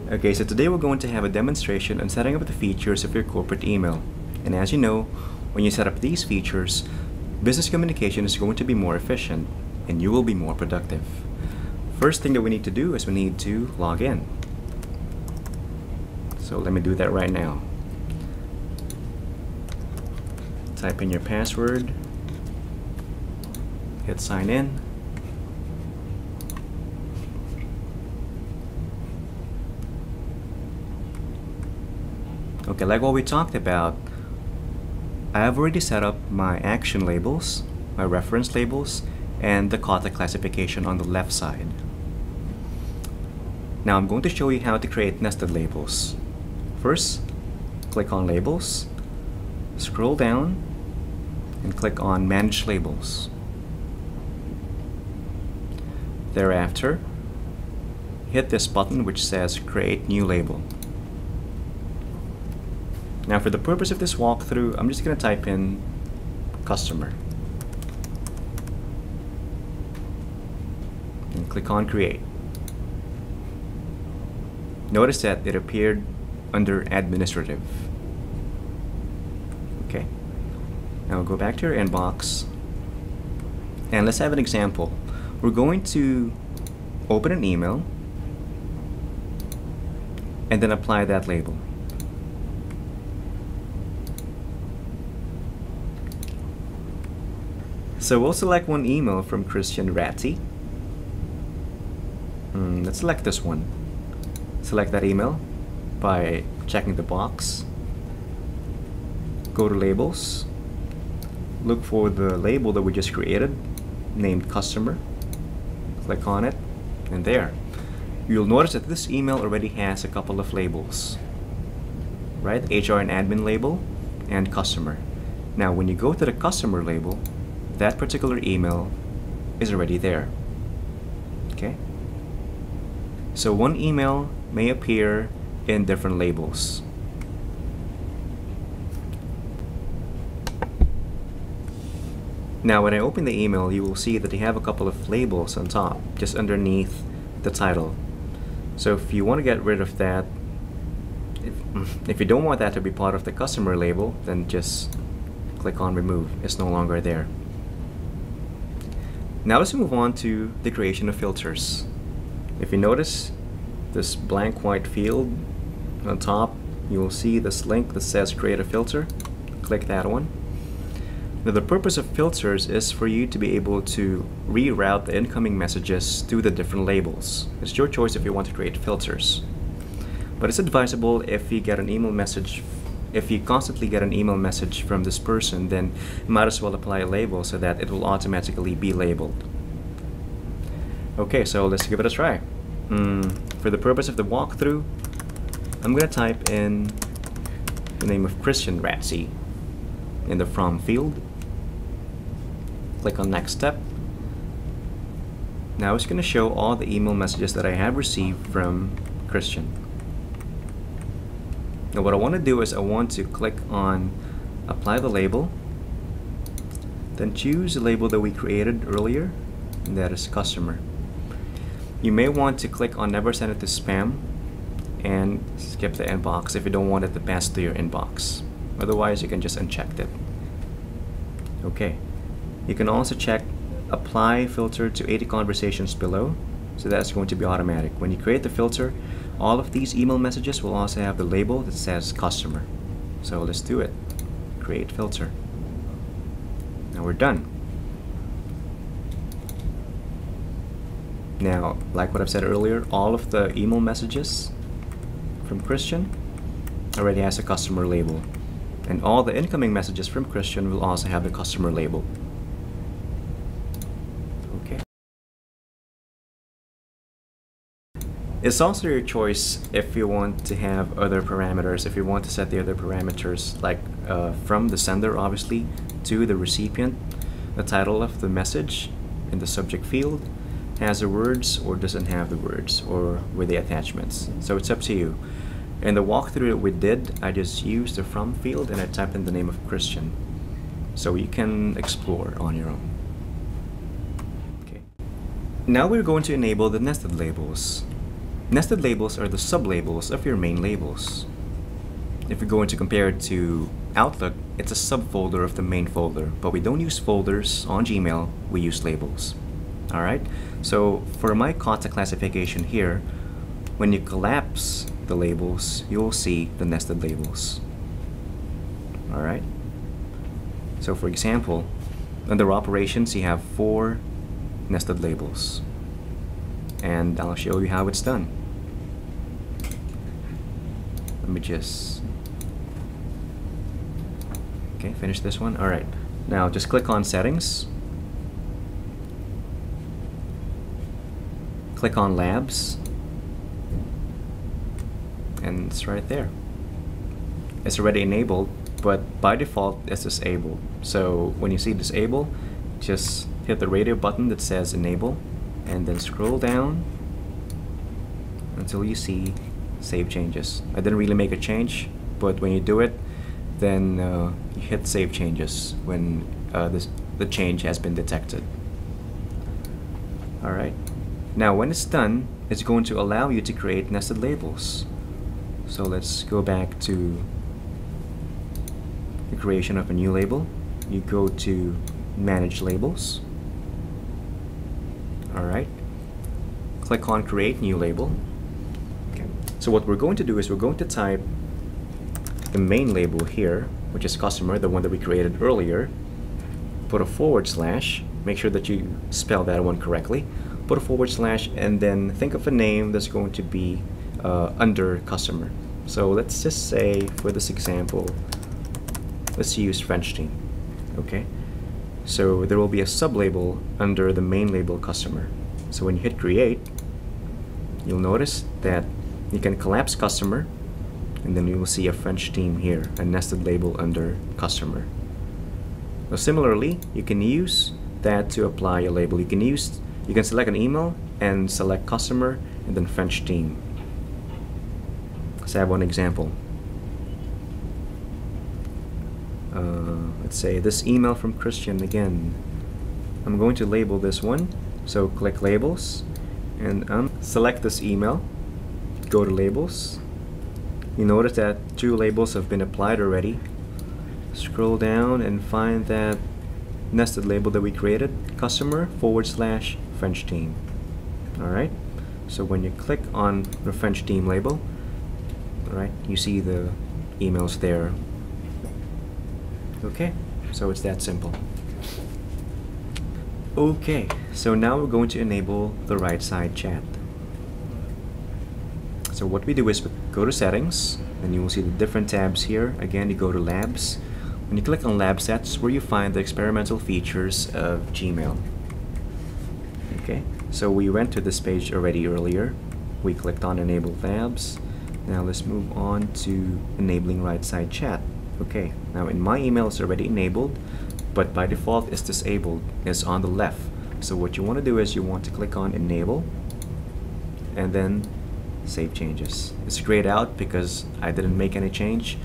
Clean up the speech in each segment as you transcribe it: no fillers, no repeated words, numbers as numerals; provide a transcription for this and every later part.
Okay, so today we're going to have a demonstration on setting up the features of your corporate email. And as you know, when you set up these features, business communication is going to be more efficient and you will be more productive. First thing that we need to do is we need to log in. So let me do that right now. Type in your password, hit sign in. Okay, like what we talked about, I have already set up my action labels, my reference labels, and the kata classification on the left side. Now I'm going to show you how to create nested labels. First, click on Labels, scroll down, and click on Manage Labels. Thereafter, hit this button which says Create New Label. Now for the purpose of this walkthrough, I'm just going to type in customer and click on create. Notice that it appeared under administrative. Okay. Now go back to your inbox and let's have an example. We're going to open an email and then apply that label. So we'll select one email from Christian Ratty. Let's select this one. Select that email by checking the box. Go to Labels. Look for the label that we just created, named Customer. Click on it, and there. You'll notice that this email already has a couple of labels, right? HR and admin label and customer. Now when you go to the customer label, that particular email is already there. Okay? So one email may appear in different labels. Now when I open the email, you will see that they have a couple of labels on top, just underneath the title. So if you want to get rid of that, if you don't want that to be part of the customer label, then just click on remove. It's no longer there. Now let's move on to the creation of filters. If you notice this blank white field on top, you will see this link that says create a filter. Click that one. Now the purpose of filters is for you to be able to reroute the incoming messages to the different labels. It's your choice if you want to create filters. But it's advisable if you get an email message, if you constantly get an email message from this person, then you might as well apply a label so that it will automatically be labeled. Okay, so let's give it a try. For the purpose of the walkthrough, I'm going to type in the name of Christian Ratzi in the From field. Click on Next Step. Now it's going to show all the email messages that I have received from Christian. Now what I want to do is I want to click on Apply the Label, then choose the label that we created earlier, and that is Customer. You may want to click on Never Send It to Spam and skip the inbox if you don't want it to pass to your inbox. Otherwise, you can just uncheck it. Okay. You can also check Apply Filter to 80 conversations below, so that's going to be automatic. When you create the filter, all of these email messages will also have the label that says Customer. So let's do it. Create filter. Now we're done. Now, like what I've said earlier, all of the email messages from Christian already has a customer label. And all the incoming messages from Christian will also have the customer label. Okay. It's also your choice if you want to have other parameters, if you want to set the other parameters, like from the sender, obviously, to the recipient, the title of the message in the subject field has the words or doesn't have the words, or with the attachments. So it's up to you. In the walkthrough that we did, I just used the From field and I typed in the name of Christian. So you can explore on your own. Okay. Now we're going to enable the nested labels. Nested labels are the sub-labels of your main labels. If you're going to compare it to Outlook, it's a subfolder of the main folder, but we don't use folders on Gmail, we use labels. Alright, so for my content classification here, when you collapse the labels, you'll see the nested labels. Alright, so for example, under operations you have 4 nested labels, and I'll show you how it's done. Let me just finish this one. Alright, now just click on settings, click on labs, and it's right there. It's already enabled, but by default it's disabled. So when you see disable, just hit the radio button that says enable and then scroll down until you see save changes. I didn't really make a change, but when you do it, then you hit save changes when the change has been detected. Alright, now when it's done, it's going to allow you to create nested labels. So let's go back to the creation of a new label. You go to manage labels. Alright, click on create new label. So what we're going to do is we're going to type the main label here, which is customer, the one that we created earlier. Put a /, make sure that you spell that one correctly. Put a / and then think of a name that's going to be under customer. So let's just say, for this example, let's use French team. Okay, so there will be a sub-label under the main label customer. So when you hit create, you'll notice that you can collapse customer, and then you will see a French team here, a nested label under customer. Now similarly, you can use that to apply a label. You can select an email and select customer and then French team. Let's have one example. Let's say this email from Christian again. I'm going to label this one. So click labels and select this email. Go to labels. You notice that 2 labels have been applied already. Scroll down and find that nested label that we created, customer / French team. Alright, so when you click on the French team label, alright, you see the emails there. Okay, so it's that simple. Okay, so now we're going to enable the right side chat. So what we do is we go to settings, and you will see the different tabs here. Again, you go to labs. When you click on labs, that's where you find the experimental features of Gmail. Okay, so we went to this page already earlier. We clicked on enable labs. Now let's move on to enabling right side chat. Okay, now in my email it's already enabled, but by default it's disabled. It's on the left. So what you want to do is you want to click on enable and then save changes. It's grayed out because I didn't make any change,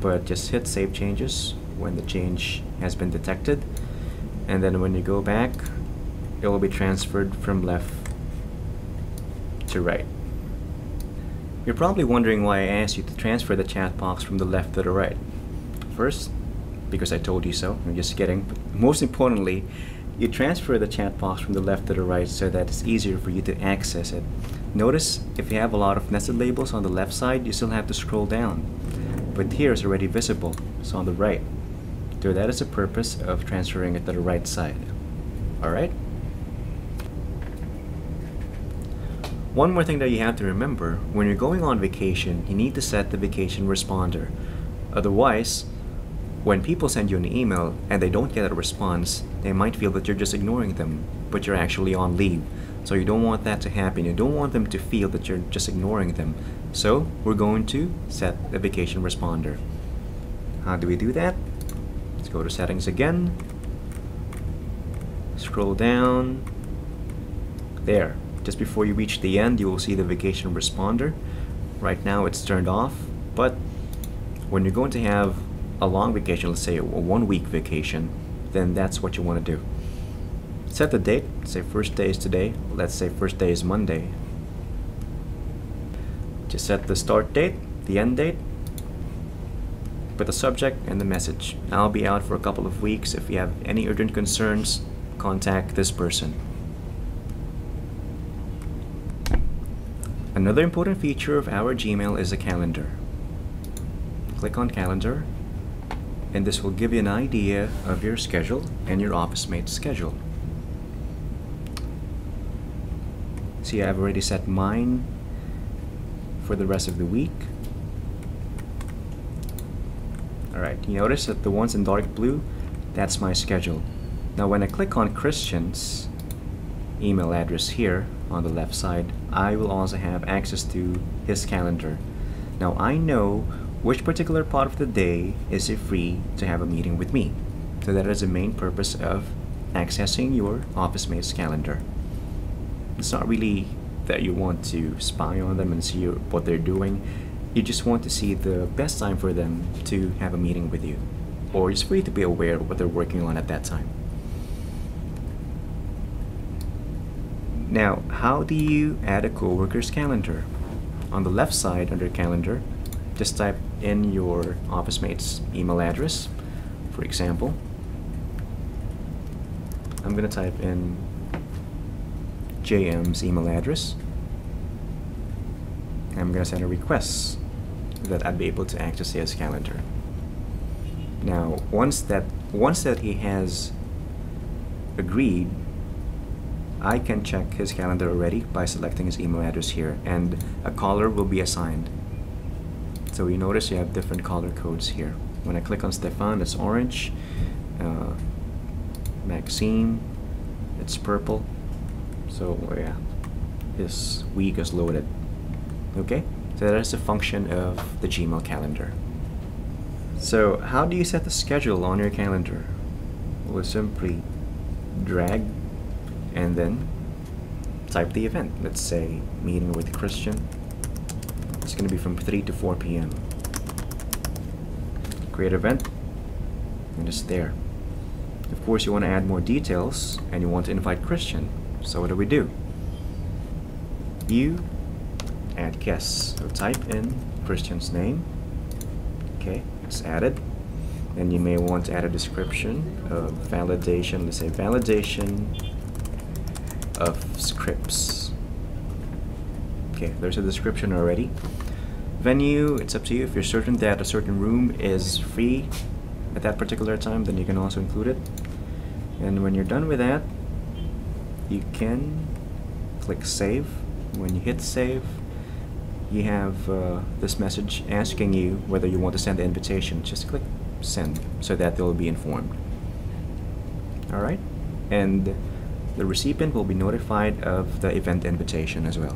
but just hit save changes when the change has been detected, and then when you go back it will be transferred from left to right. You're probably wondering why I asked you to transfer the chat box from the left to the right. First, because I told you so. I'm just kidding. But most importantly, you transfer the chat box from the left to the right so that it's easier for you to access it. Notice if you have a lot of nested labels on the left side, you still have to scroll down. But here it's already visible. It's on the right. So that is the purpose of transferring it to the right side. Alright? One more thing that you have to remember, when you're going on vacation, you need to set the vacation responder. Otherwise, when people send you an email and they don't get a response, they might feel that you're just ignoring them, but you're actually on leave. So you don't want that to happen. You don't want them to feel that you're just ignoring them. So we're going to set the vacation responder. How do we do that? Let's go to settings again. Scroll down. There. Just before you reach the end, you will see the vacation responder. Right now it's turned off, but when you're going to have a long vacation, let's say a 1-week vacation, then that's what you want to do. Set the date. Say first day is today. Let's say first day is Monday. Just set the start date, the end date, put the subject and the message. I'll be out for a couple of weeks. If you have any urgent concerns, contact this person. Another important feature of our Gmail is a calendar. Click on calendar, and this will give you an idea of your schedule and your office mate's schedule. See, I've already set mine for the rest of the week. Alright, you notice that the ones in dark blue, that's my schedule. Now when I click on Christian's email address here on the left side, I will also have access to his calendar. Now I know which particular part of the day is he free to have a meeting with me. So that is the main purpose of accessing your office mate's calendar. It's not really that you want to spy on them and see what they're doing. You just want to see the best time for them to have a meeting with you, or just for you to be aware of what they're working on at that time. Now, how do you add a coworker's calendar? On the left side under calendar, just type in your office mate's email address. For example, I'm going to type in JM's email address. I'm going to send a request that I'd be able to access his calendar. Now, once that he has agreed, I can check his calendar already by selecting his email address here, and a caller will be assigned. So you notice you have different color codes here. When I click on Stefan, it's orange. Maxime, it's purple. So yeah, his week is loaded. Okay, so that is the function of the Gmail calendar. So how do you set the schedule on your calendar? We'll simply drag and then type the event. Let's say meeting with Christian. It's going to be from 3 to 4 p.m. Create event, and it's there. Of course, you want to add more details and you want to invite Christian. So what do? You add guests. So type in Christian's name. Okay, it's added. Then you may want to add a description of validation. Let's say validation of scripts. Okay, there's a description already. Venue, it's up to you. If you're certain that a certain room is free at that particular time, then you can also include it. And when you're done with that, you can click save. When you hit save, you have this message asking you whether you want to send the invitation. Just click send so that they'll be informed. Alright, and the recipient will be notified of the event invitation as well.